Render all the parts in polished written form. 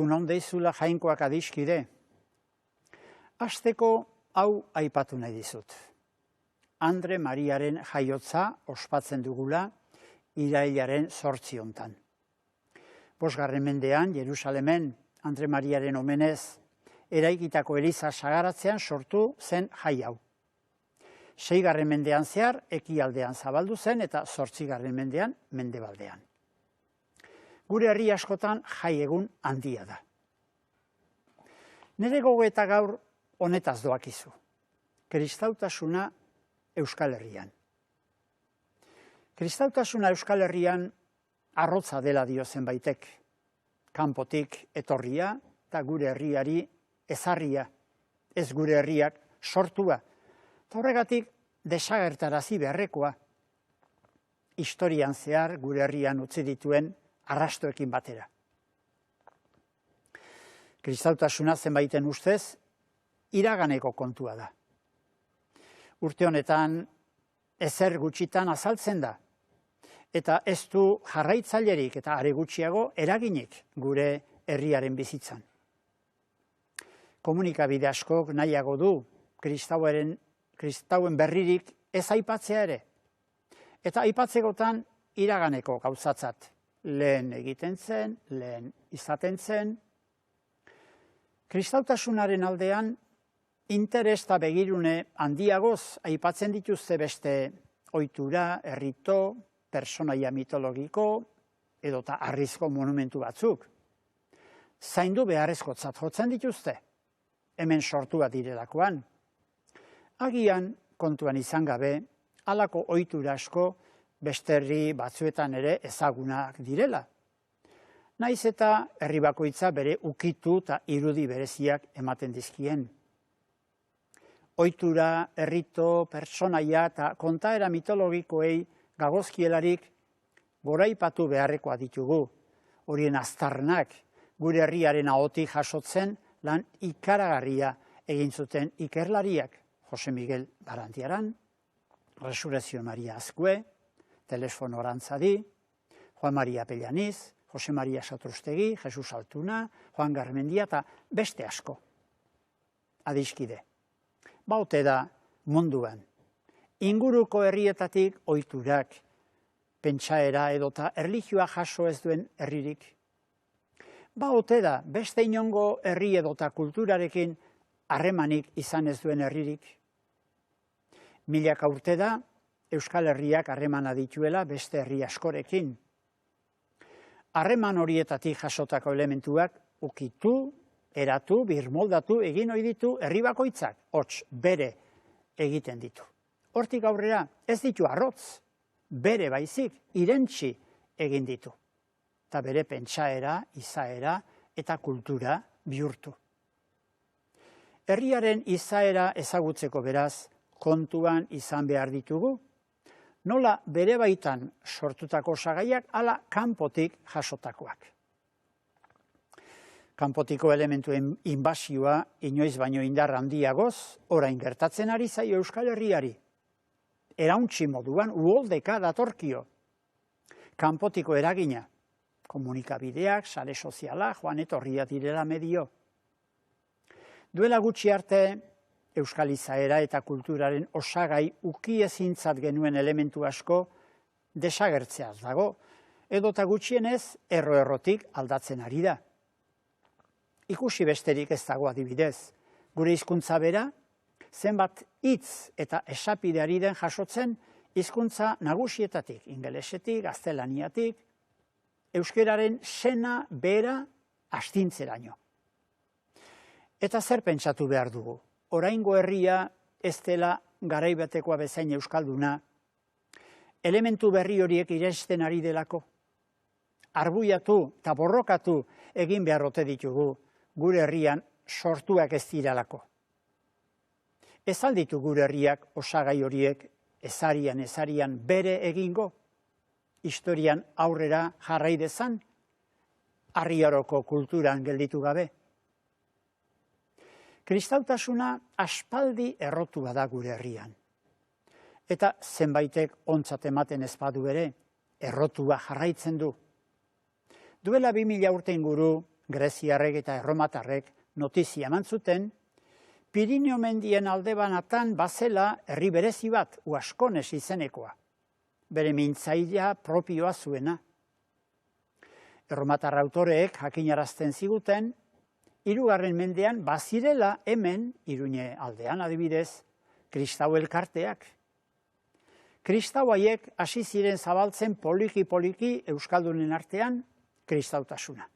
Egunon deizula jainkoak adiskide. Hasteko hau aipatu nahi dizut. Andre Mariaren jaiotza ospatzen dugula irailaren 8 hontan. 5. mendean Jerusalemen Andre Mariaren omenez eraikitako eliza sagaratzean sortu zen jai hau. 6. mendean zehar ekialdean zabaldu zen eta 8. mendean mendebaldean. Gure herri askotan jai egun handia da. Nere gogoeta gaur honetaz doakizu. Kristautasuna Euskal Herrian. Kristautasuna Euskal Herrian arrotza dela dio zenbaitek. Kanpotik etorria eta gure herriari ezarria, ez gure herriak sortua. Eta horregatik desagertarazi beharrekoa. Historian zehar gure herrian utzi dituen arrastoekin batera. Kristautasuna zenbaiten ustez iraganeko kontua da. Urte honetan ezer gutxitan azaltzen da, eta ez du jarraitzailerik eta are gutxiago eraginik gure herriaren bizitzan. Komunikabide askok nahiago du kristauen berririk ez aipatzea ere, eta aipatzekotan iraganeko gauzatzat. Lehen egiten zen, lehen izaten zen. Kristautasunaren aldean, interes eta begirune handiagoz aipatzen dituzte beste ohitura, errito, personaia mitologiko, edota harrizko monumentu batzuk. Zaindu beharrezkotzat jotzen dituzte, hemen sortua direlakoan. Agian, kontuan izan gabe, halako ohitura asko beste herri batzuetan ere ezagunak direla. Naiz eta herri bakoitza bere ukitu eta irudi bereziak ematen dizkien. Ohitura, errito, personaia eta kontaera mitologikoei gagozkielarik goraipatu beharrekoa ditugu. Horien aztarnak gure herriaren ahotik jasotzen lan ikaragarria egin zuten ikerlariak. Jose Miguel Barandiaran, Resurrezio Maria Azkue, Telefono Arantzadi, Juan Maria Pellaniz, Jose Maria Satrustegi, Jesus Altuna, Juan Garmendia eta beste asko. Adiskide. Baute da munduan. Inguruko herrietatik ohiturak, pentsaera edota erlijioa jaso ez duen herririk. Baute da beste inongo herri edota kulturarekin harremanik izan ez duen herririk. Milaka urte da, Euskal Herriak harremana dituela beste herri askorekin. Harreman horietatik jasotako elementuak ukitu, eratu, birmoldatu egin ohi ditu herri bakoitzak, hots bere egiten ditu. Hortik aurrera ez ditu arrotz, bere baizik irentsi egin ditu. Eta bere pentsaera, izaera eta kultura bihurtu. Herriaren izaera ezagutzeko beraz, kontuan izan behar ditugu, nola bere baitan sortutako osagaiak ala kanpotik jasotakoak. Kanpotiko elementuen inbasioa inoiz baino indar handiagoz orain gertatzen ari zaio Euskal Herriari. Erauntsi moduan uholdeka datorkio. Kanpotiko eragina, komunikabideak, sare soziala, joan etorria direla medio. Duela gutxi arte, Euskal izaera eta kulturaren osagai ukiezintzat genuen elementu asko desagertzeaz dago, edota gutxienez erro-errotik aldatzen ari da. Ikusi besterik ez dago adibidez, gure hizkuntza bera, zenbat hitz eta esapide ari den jasotzen hizkuntza nagusietatik, ingelesetik, gaztelaniatik, euskeraren sena bera astintzeraino. Eta zer pentsatu behar dugu? Oraingo herria ez dela garaibatekoa bezain euskalduna, elementu berri horiek irensten ari delako. Arbuiatu eta borrokatu egin beharrote ditugu gure herrian sortuak ez diralako. Ez alditu gure herriak osagai horiek ezarian bere egingo, historian aurrera jarrai dezan, harriaroko kulturan gelditu gabe. Kristautasuna aspaldi errotua da gure herrian. Eta zenbaitek ontzat ematen ez badu ere, errotua jarraitzen du. Duela 2000 urte inguru, Greziarrek eta erromatarrek notizia eman zuten, Pirinio mendien alde banatan bazela herri berezi bat, Uaskones izenekoa, bere mintzailea propioa zuena. Erromatar autoreek jakinarazten ziguten, 3. mendean bazirela hemen, Iruñe aldean adibidez, kristau elkarteak. Kristau haiek hasi ziren zabaltzen poliki-poliki euskaldunen artean kristautasuna.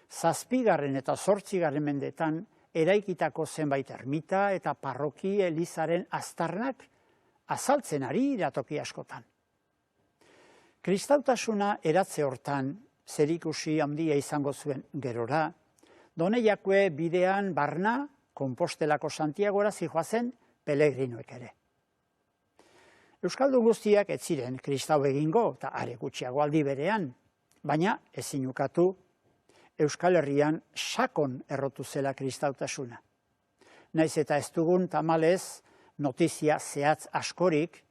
7. eta 8. mendetan eraikitako zenbait ermita eta parroki elizaren aztarnak azaltzen ari dira toki askotan. Kristautasuna eratze hortan zerikusi handia izango zuen gerora, Doneiakue bidean barna Konpostelako Santiagora zihoazen pelegrinoek ere. Euskaldun guztiak ez ziren kristau egingo eta are gutxiago aldi berean, baina ezin ukatu Euskal Herrian sakon errotu zela kristautasuna. Naiz eta ez dugun tamalez notizia zehatz askorik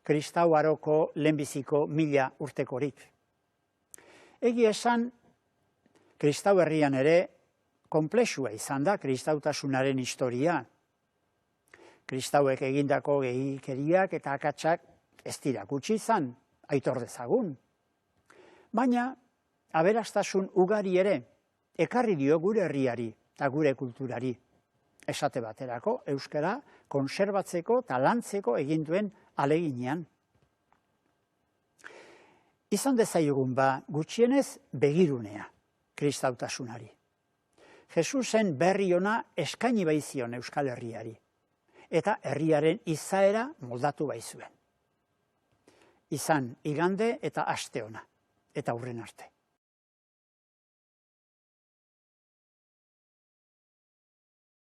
kristau aroko lehenbiziko 1000 urtekorik. Egia esan, kristau herrian ere konplexua izan da kristautasunaren historia. Kristauek egindako gehikeriak eta akatsak ez dira gutxi izan, aitor dezagun. Baina, aberastasun ugari ere, ekarri dio gure herriari eta gure kulturari. Esate baterako, euskara konserbatzeko eta lantzeko egin duen aleginean. Izan dezaiogun gutxienez begirunea kristautasunari. Jesusen berri ona eskaini baizion Euskal Herriari, eta herriaren izaera moldatu baizuen. Izan igande eta aste ona, eta hurren arte.